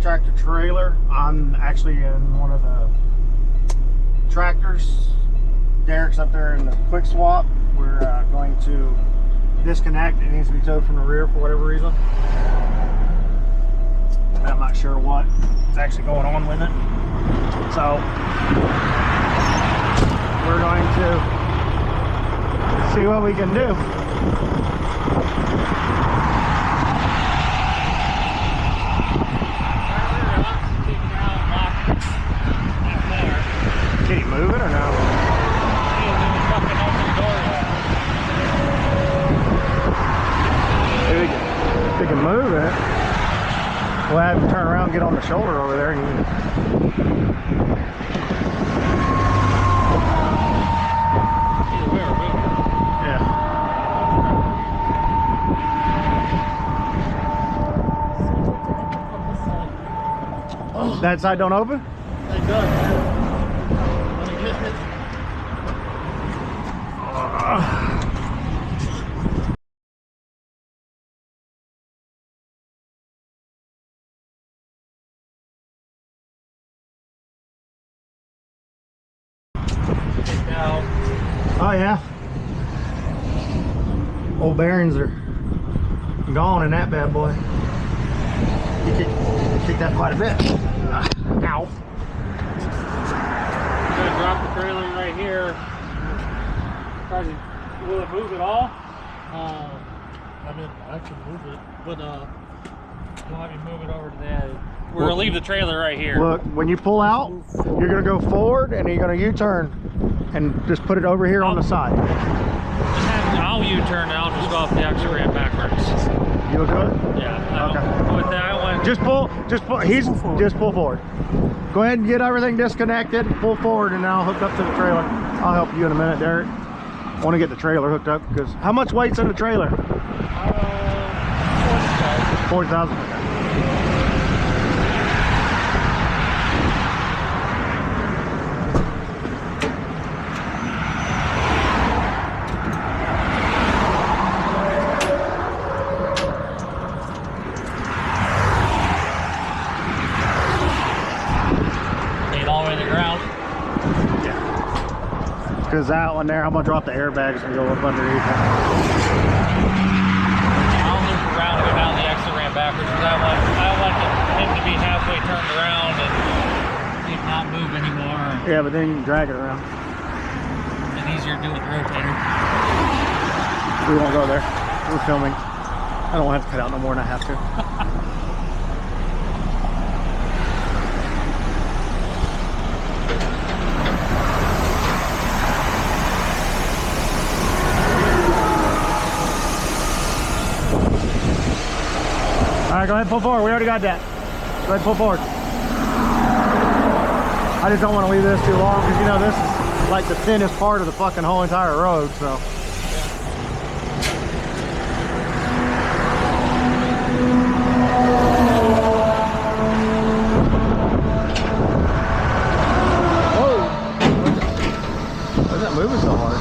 tractor trailer. I'm actually in one of the tractors. Derek's up there in the quick swap. We're going to disconnect. It needs to be towed from the rear for whatever reason. I'm not sure what is actually going on with it. So we're going to see what we can do. Can you move it or no? If we can move it, we'll have to turn around and get on the shoulder over there. Yeah. That side don't open? It does. Oh yeah. Old bearings are gone in that bad boy. You kicked that quite a bit. Ow. I'm gonna drop the trailer right here. Will it move at all? I mean, I can move it, but we'll have you move it over to that. We're gonna leave the trailer right here. Look, when you pull out, you're gonna go forward and you're gonna U-turn and just put it over here on the side. I'll U-turn and I'll just go off the extra ramp backwards. You'll do it? Yeah. Okay. With that one. Just pull forward. Go ahead and get everything disconnected, pull forward, and then I'll hook up to the trailer. I'll help you in a minute, Derek. I want to get the trailer hooked up because how much weight's in the trailer? 40,000. Because that one there, I'm gonna drop the airbags and go up underneath it. I'll loop around and go down the exit ramp backwards because I don't like him to be halfway turned around and it not move anymore. Yeah, but then you can drag it around. It's easier to do with the rotator. We won't go there. We're filming. I don't want to have to cut out no more than I have to. All right, go ahead and pull forward. We already got that. Go ahead and pull forward. I just don't want to leave this too long because, you know, this is like the thinnest part of the fucking whole entire road, so. Whoa! Why is that moving so hard?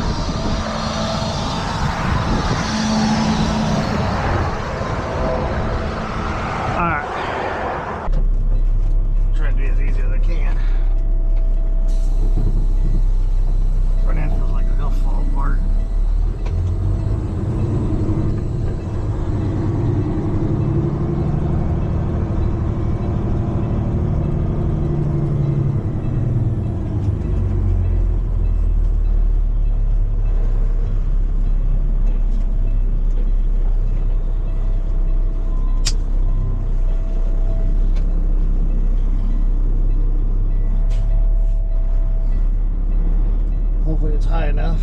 Hopefully it's high enough.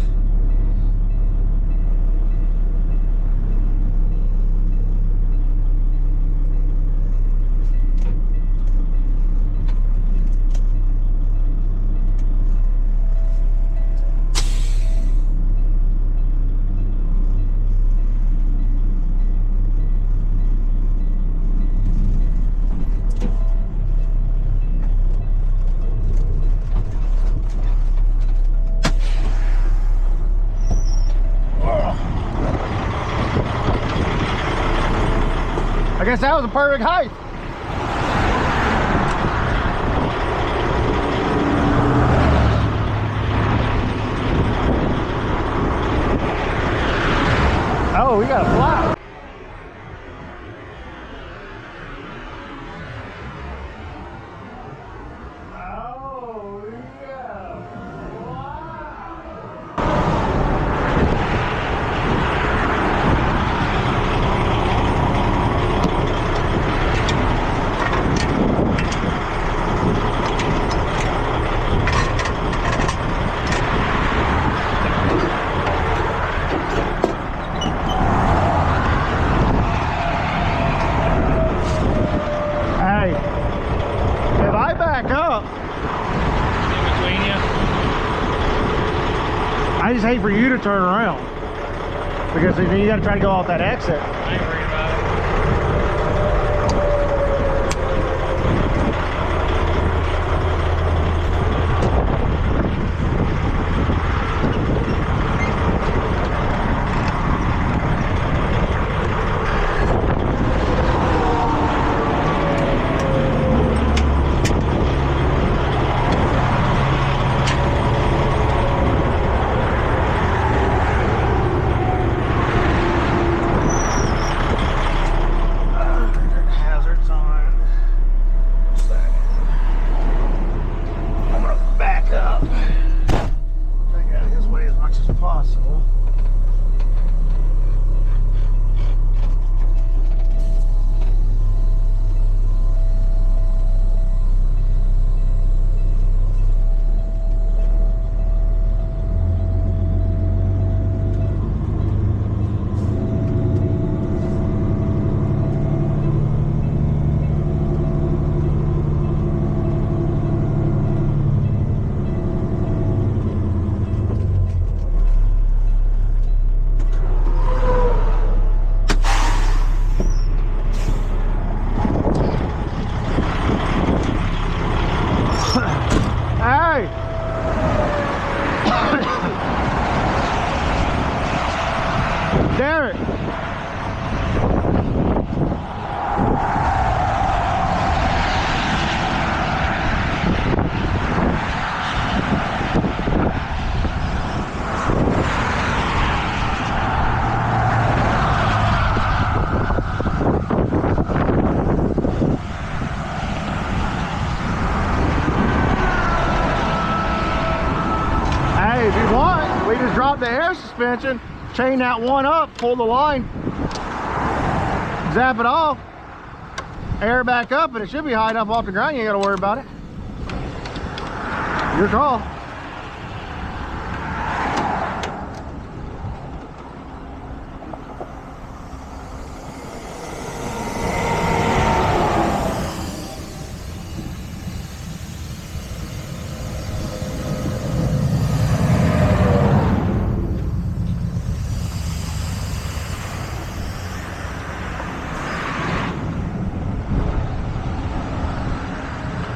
I guess that was a perfect height. Oh, we got a flat. Oh, yeah. Hey, if I back up, In between you. I just hate for you to turn around because then you got to try to go off that exit. I ain't worried about it. Hazards on. I'm gonna back up. Back out of his way as much as possible. Hey! Derek! Hey, if you want, we just drop the air suspension, chain that one up, pull the line, zap it off, air back up, and it should be high enough off the ground. You ain't got to worry about it. Your call.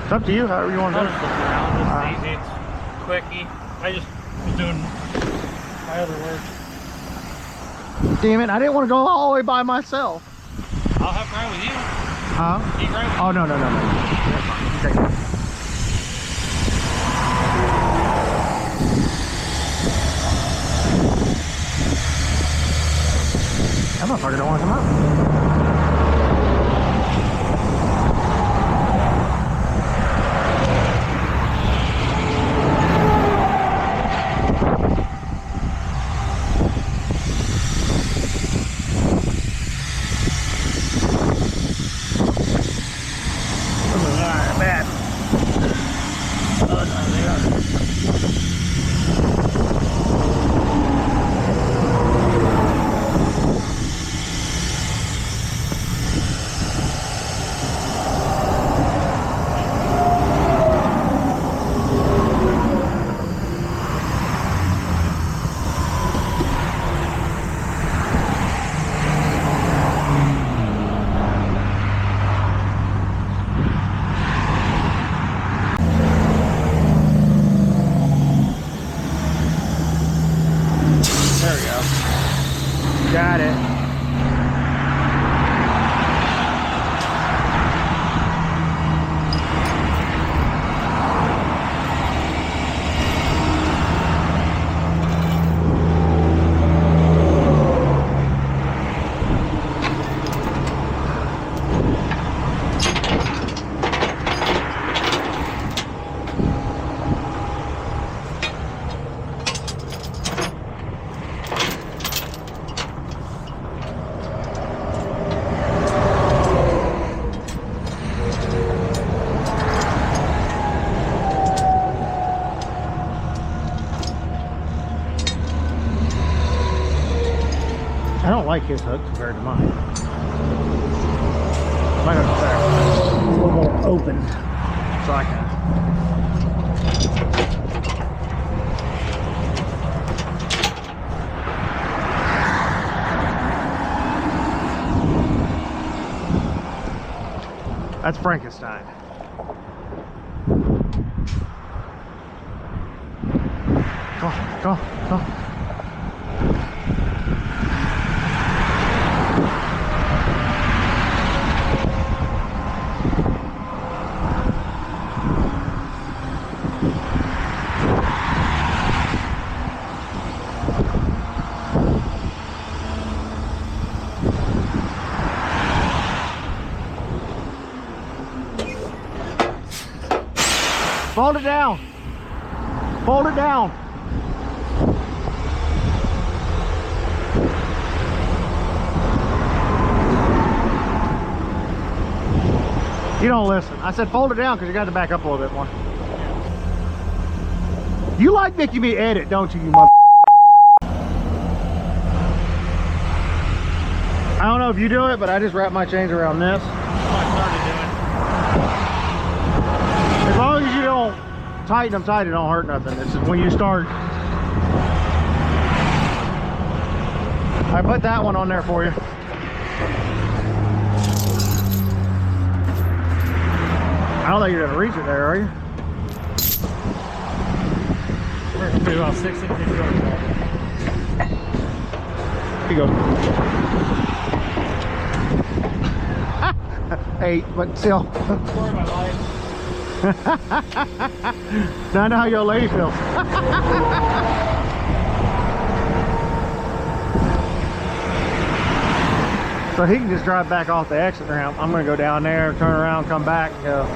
It's up to you, however you want to I'll do just it. look around. It's easy. It's quickie. I just was doing my other work. Damn it, I didn't want to go all the way by myself. I'll have to ride with you. Huh? You can ride with Oh, no, no, no, no. That's fine. You take it. That motherfucker don't want to come out. Alright, bad. Oh, no, they are. like his hook compared to mine. My hook's better. It's a little more open, so I can. That's Frankenstein. Go. Fold it down. Fold it down. You don't listen. I said fold it down because you got to back up a little bit more. You like making me edit, don't you, you mother? I don't know if you do it, but I just wrap my chains around this. As long as you don't tighten them tight, it don't hurt nothing. It's when you start. I put that one on there for you. I don't think you're gonna reach it there, are you? We're gonna do about 6 inches. Here you go. 8, but still. Story of my life. Now I know how your lady feels. So he can just drive back off the exit ramp. I'm gonna go down there, turn around, come back, and go.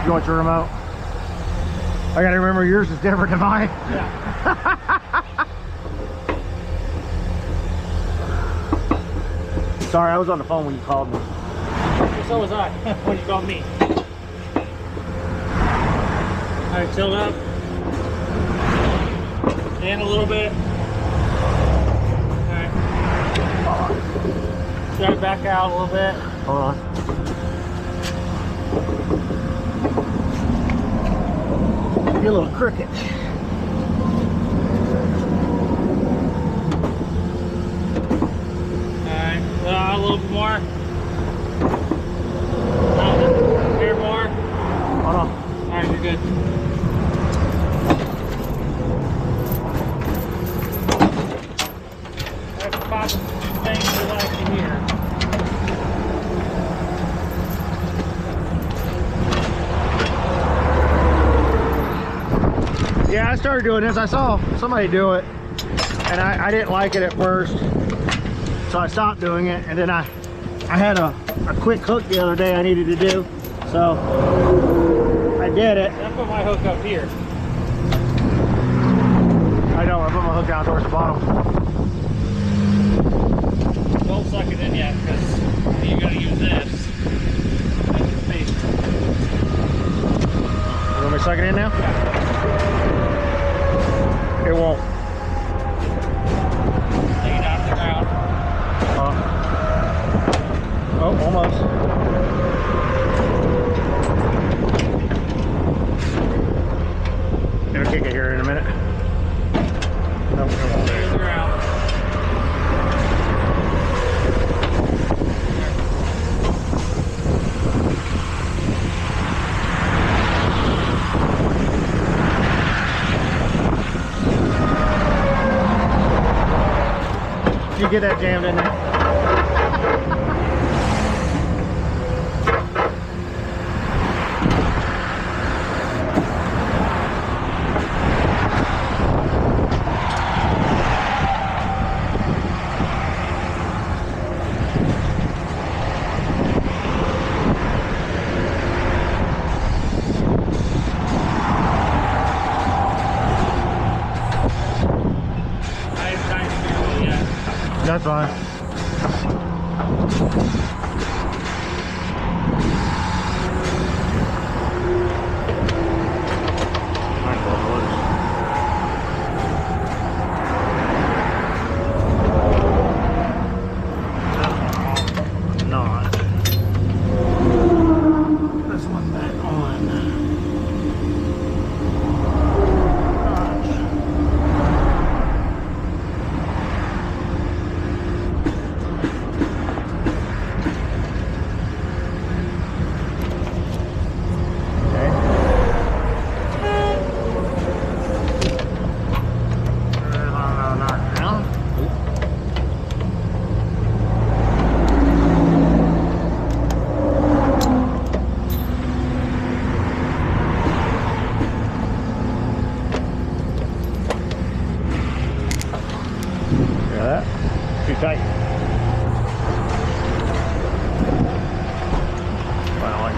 You want your remote? I gotta remember yours is different than mine. Yeah. Sorry, I was on the phone when you called me. So was I when you called me. Alright, tilt up. And a little bit. Alright. Start it back out a little bit. Hold on. You're a little crooked. Alright, a little bit more. Here more. Hold on. Alright, you're good. That's about the things we like to hear. Yeah, I started doing this. I saw somebody do it, and I didn't like it at first, so I stopped doing it. And then I had a quick hook the other day I needed to do, so I did it. I put my hook up here. I know, I put my hook down towards the bottom. Don't suck it in yet, because you gotta use this. That's your face. You want me to suck it in now? Yeah. It won't. Lay it off the ground. Oh, almost. It'll kick it here in a minute. No, it won't. There's the ground. You get that jammed in there. That's fine. Not. This one back on. Too tight. Well, I like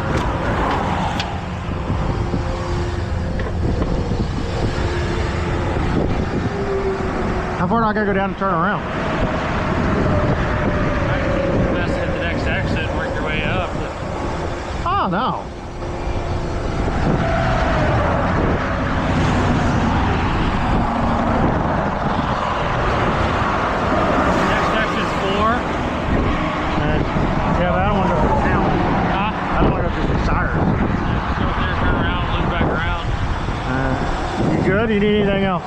how far do I gotta go down and turn around? Best hit the next exit and work your way up. Oh no. Yeah, but I don't want to go to town. I don't want to go through the sirens. Go up there, turn around, loop back around. You good? You need anything else?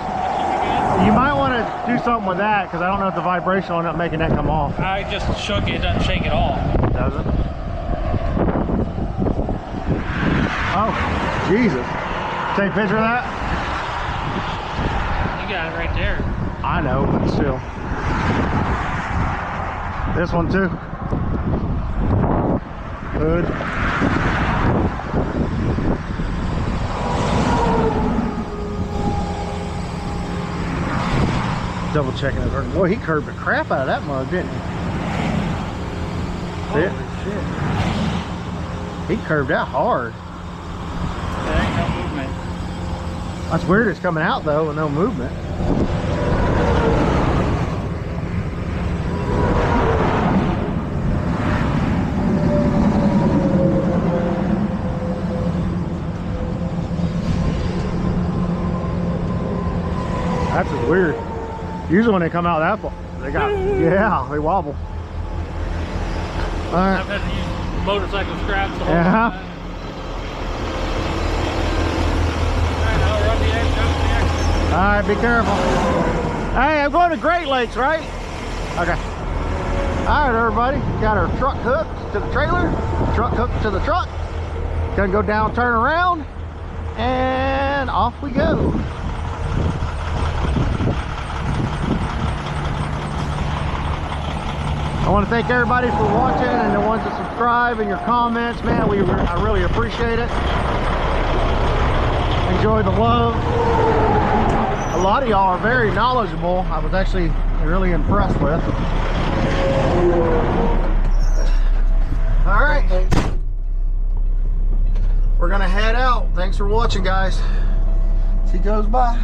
You might want to do something with that because I don't know if the vibration will end up making that come off. I just shook it, it doesn't shake at all. Does it? Oh, Jesus. Take a picture of that? You got it right there. I know, but still. This one too. Good. Double checking his work. Boy, he curved the crap out of that mug, didn't he? See it? Holy shit. He curved out hard. There ain't no movement. That's weird it's coming out though with no movement. That's just weird. Usually when they come out that far, they got, yeah, they wobble. All right. I've had to use motorcycle scraps the whole Yeah. time. Alright, I'll run the exit, jump the exit. All right, be careful. Hey, I'm going to Great Lakes, right? Okay. All right, everybody. Got our truck hooked to the trailer, truck hooked to the truck. Gonna go down, turn around, and off we go. I want to thank everybody for watching and the ones that subscribe and your comments, man. I really appreciate it. Enjoy the love. A lot of y'all are very knowledgeable. I was actually really impressed with. All right. We're gonna head out. Thanks for watching, guys. As he goes by.